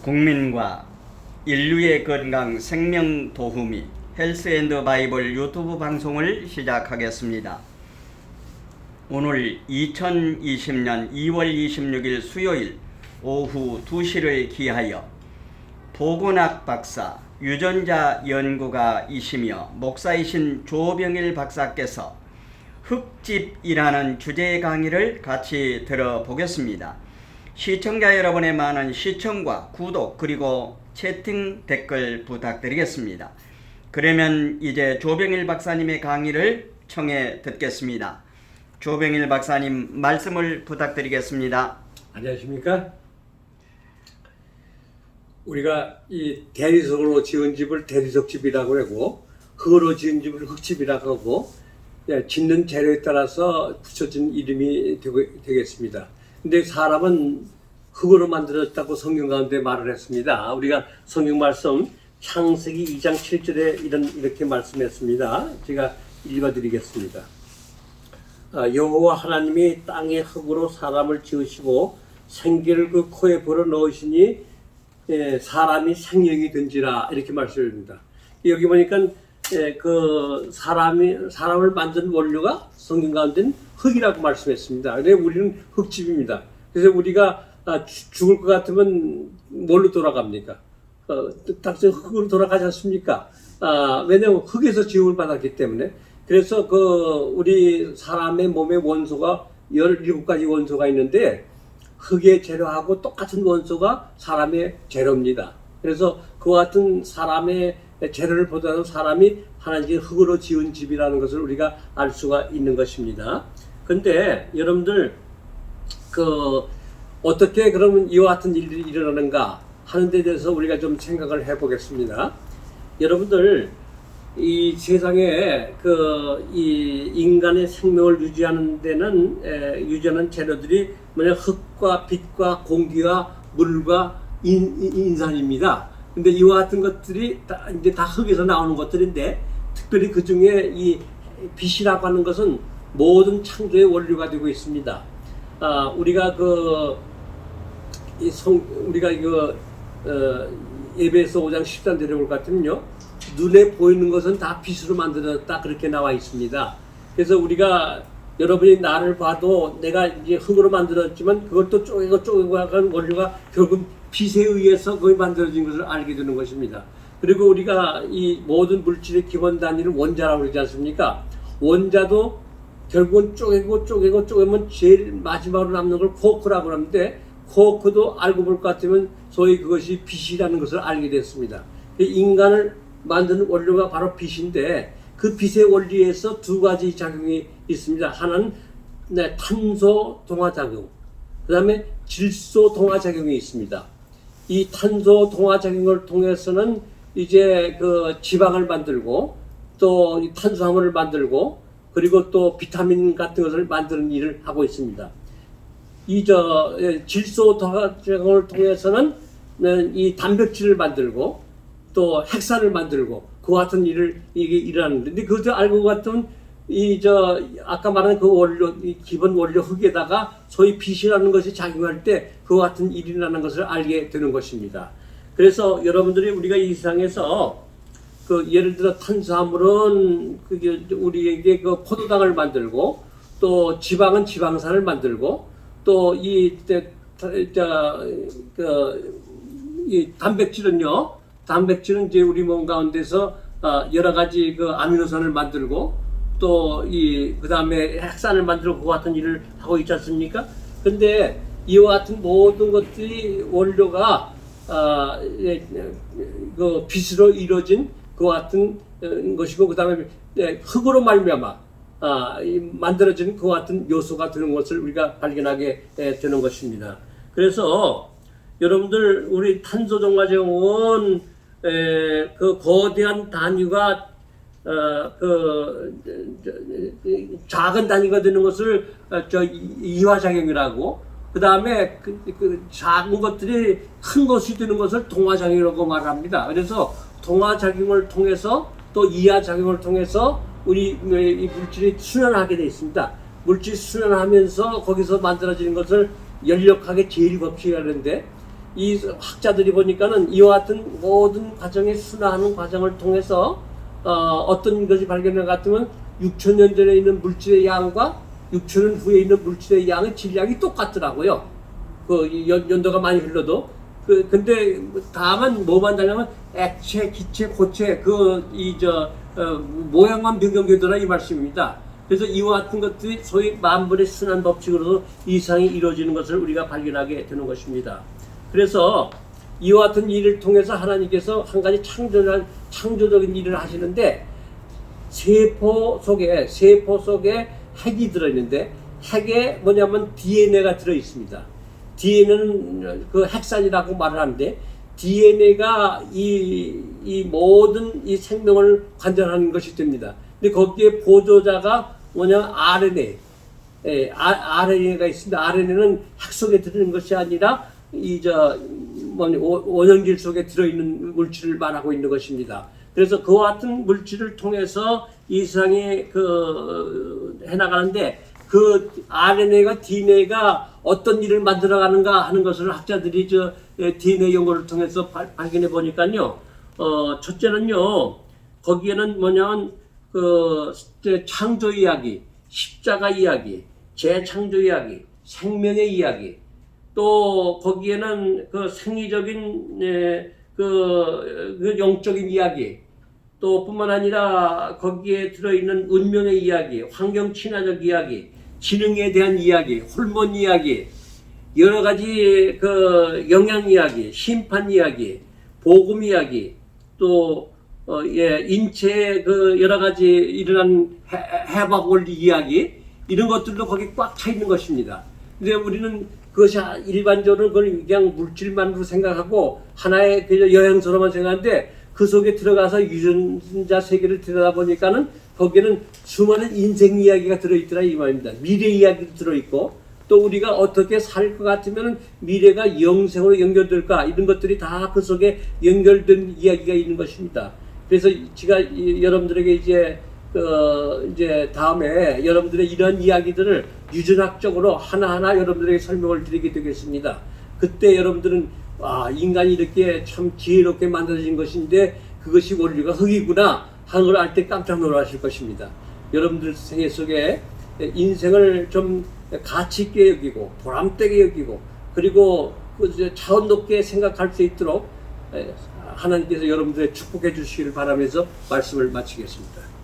국민과 인류의 건강 생명 도우미 헬스 앤드 바이블 유튜브 방송을 시작하겠습니다. 오늘 2020년 2월 26일 수요일 오후 2시를 기하여 보건학 박사, 유전자 연구가이시며 목사이신 조병일 박사께서 흙집이라는 주제의 강의를 같이 들어보겠습니다. 시청자 여러분의 많은 시청과 구독 그리고 채팅 댓글 부탁드리겠습니다. 그러면 이제 조병일 박사님의 강의를 청해 듣겠습니다. 조병일 박사님 말씀을 부탁드리겠습니다. 안녕하십니까? 우리가 이 대리석으로 지은 집을 대리석집이라고 하고 흙으로 지은 집을 흙집이라고 하고 짓는 재료에 따라서 붙여진 이름이 되겠습니다. 근데 사람은 흙으로 만들었다고 성경 가운데 말을 했습니다. 우리가 성경 말씀 창세기 2장 7절에 이렇게 말씀했습니다. 제가 읽어드리겠습니다. 여호와 하나님이 땅의 흙으로 사람을 지으시고 생기를 그 코에 불어넣으시니 사람이 생명이 된지라 이렇게 말씀합니다. 여기 보니까 그 사람을 만든 원료가 성경 가운데는 흙이라고 말씀했습니다. 근데 우리는 흙집입니다. 그래서 우리가 죽을 것 같으면 뭘로 돌아갑니까? 당장 흙으로 돌아가지 않습니까? 왜냐하면 흙에서 지음을 받았기 때문에. 그래서 우리 사람의 몸의 원소가 17가지 원소가 있는데 흙의 재료하고 똑같은 원소가 사람의 재료입니다. 그래서 그와 같은 사람의 재료를 보다는 사람이 하나님의 흙으로 지은 집이라는 것을 우리가 알 수가 있는 것입니다. 근데 여러분들 어떻게 그러면 이와 같은 일들이 일어나는가 하는 데 대해서 우리가 좀 생각을 해 보겠습니다. 여러분들 이 세상에 이 인간의 생명을 유지하는 데는 유지하는 재료들이 흙과 빛과 공기와 물과 인산입니다. 근데 이와 같은 것들이 이제 다 흙에서 나오는 것들인데 특별히 그 중에 이 빛이라고 하는 것은 모든 창조의 원료가 되고 있습니다. 우리가 에베소 5장 13절에 볼 것 같으면요, 눈에 보이는 것은 다 빛으로 만들어졌다 그렇게 나와 있습니다. 그래서 우리가 여러분이 나를 봐도 내가 이제 흙으로 만들었지만 그걸 또 쪼개고 하는 원료가 결국 빛에 의해서 거의 만들어진 것을 알게 되는 것입니다. 그리고 우리가 이 모든 물질의 기본 단위를 원자라고 그러지 않습니까? 원자도 결국은 쪼개면 제일 마지막으로 남는 걸 코어크라고 하는데 코어크도 알고 볼 것 같으면 소위 그것이 빛이라는 것을 알게 됐습니다. 인간을 만드는 원료가 바로 빛인데 그 빛의 원리에서 두 가지 작용이 있습니다. 하나는 탄소 동화 작용, 그 다음에 질소 동화 작용이 있습니다. 이 탄소 동화 작용을 통해서는 이제 지방을 만들고 또 이 탄수화물을 만들고 그리고 또 비타민 같은 것을 만드는 일을 하고 있습니다. 질소 동화 작용을 통해서는 이 단백질을 만들고 또 핵산을 만들고 그와 같은 일을 이게 일하는데, 근데 그것도 알고 봤더니 아까 말한 그 원료, 이 기본 원료 흙에다가 소위 빛이라는 것이 작용할 때 그와 같은 일이라는 것을 알게 되는 것입니다. 그래서 여러분들이 우리가 이 세상에서 예를 들어 탄수화물은 우리에게 포도당을 만들고 또 지방은 지방산을 만들고 또 이 단백질은 이제 우리 몸 가운데서 여러 가지 아미노산을 만들고 또 그 다음에 핵산을 만들고 그와 같은 일을 하고 있지 않습니까? 근데 이와 같은 모든 것들이 원료가 빛으로 이루어진 그와 같은 것이고 그 다음에 흙으로 말미암아 만들어진 그와 같은 요소가 되는 것을 우리가 발견하게 되는 것입니다. 그래서 여러분들 우리 탄소 정화제공은 거대한 단위가 작은 단위가 되는 것을 이화작용이라고, 그 다음에 작은 것들이 큰 것이 되는 것을 동화작용이라고 말합니다. 그래서 동화작용을 통해서 또 이하작용을 통해서 우리 이 물질이 순환하게 되어 있습니다. 물질이 순환하면서 거기서 만들어지는 것을 연력학의 제일 법칙이라는데 이 학자들이 보니까는 이와 같은 모든 과정의 순화하는 과정을 통해서 어떤 것이 발견된 것 같으면 6,000년 전에 있는 물질의 양과 6,000년 후에 있는 물질의 양의 질량이 똑같더라고요. 그 연도가 많이 흘러도. 근데 다만 뭐만 다르냐면 액체, 기체, 고체 모양만 변경되더라 이 말씀입니다. 그래서 이와 같은 것들이 소위 만물의 순환 법칙으로도 이상이 이루어지는 것을 우리가 발견하게 되는 것입니다. 그래서 이와 같은 일을 통해서 하나님께서 한 가지 창조적인 일을 하시는데 세포 속에 핵이 들어있는데 핵에 뭐냐면 DNA가 들어있습니다. DNA는 그 핵산이라고 말을 하는데 DNA가 이 모든 이 생명을 관장하는 것이 됩니다. 근데 거기에 보조자가 뭐냐면 RNA. RNA가 있습니다. RNA는 핵 속에 들어있는 것이 아니라 원형질 속에 들어있는 물질을 말하고 있는 것입니다. 그래서 그와 같은 물질을 통해서 이 세상에 해나가는데 그 RNA가 DNA가 어떤 일을 만들어가는가 하는 것을 학자들이 DNA 연구를 통해서 발견해 보니까요. 첫째는요. 거기에는 뭐냐면 창조 이야기, 십자가 이야기, 재창조 이야기, 생명의 이야기, 또 거기에는 그 생리적인 그 영적인 이야기, 또 뿐만 아니라 거기에 들어있는 운명의 이야기, 환경 친화적 이야기, 지능에 대한 이야기, 호르몬 이야기, 여러 가지 그 영양 이야기, 심판 이야기, 복음 이야기, 또 인체의 그 여러 가지 일어난 해박 원리 이야기, 이런 것들도 거기 꽉 차 있는 것입니다. 근데 우리는 그것이 일반적으로 그걸 그냥 물질만으로 생각하고 하나의 그 여행소로만 생각하는데 그 속에 들어가서 유전자 세계를 들여다보니까는 거기에는 수많은 인생 이야기가 들어있더라 이 말입니다. 미래 이야기도 들어있고 또 우리가 어떻게 살 것 같으면 미래가 영생으로 연결될까 이런 것들이 다 그 속에 연결된 이야기가 있는 것입니다. 그래서 제가 여러분들에게 이제 다음에 여러분들의 이런 이야기들을 유전학적으로 하나하나 여러분들에게 설명을 드리게 되겠습니다. 그때 여러분들은 인간이 이렇게 참 지혜롭게 만들어진 것인데 그것이 원리가 흙이구나 하는 걸 알 때 깜짝 놀라실 것입니다. 여러분들 생애 속에 인생을 좀 가치 있게 여기고 보람되게 여기고 그리고 차원 높게 생각할 수 있도록 하나님께서 여러분들의 축복해 주시기를 바라면서 말씀을 마치겠습니다.